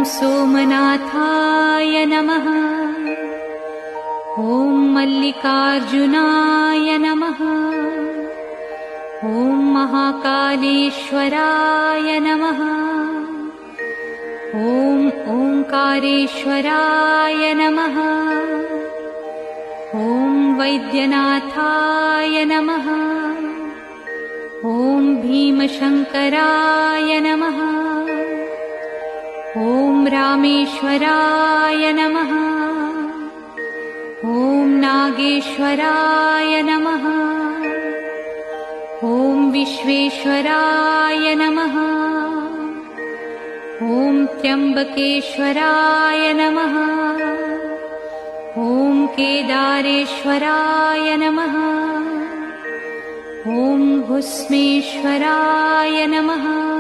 सोमनाथाय नमः। ॐ मल्लिकार्जुनाय नमः। ॐ महाकालेश्वराय नमः। ॐ ओंकारेश्वराय नमः। ॐ वैद्यनाथाय नमः। ॐ भीमशंकराय नमः। ॐ रामेश्वराय नमः। ॐ नागेश्वराय नमः। ॐ विश्वेश्वराय नमः। ॐ त्र्यंबकेश्वराय नमः। ॐ केदारेश्वराय नमः। ॐ भुस्मेश्वराय नमः।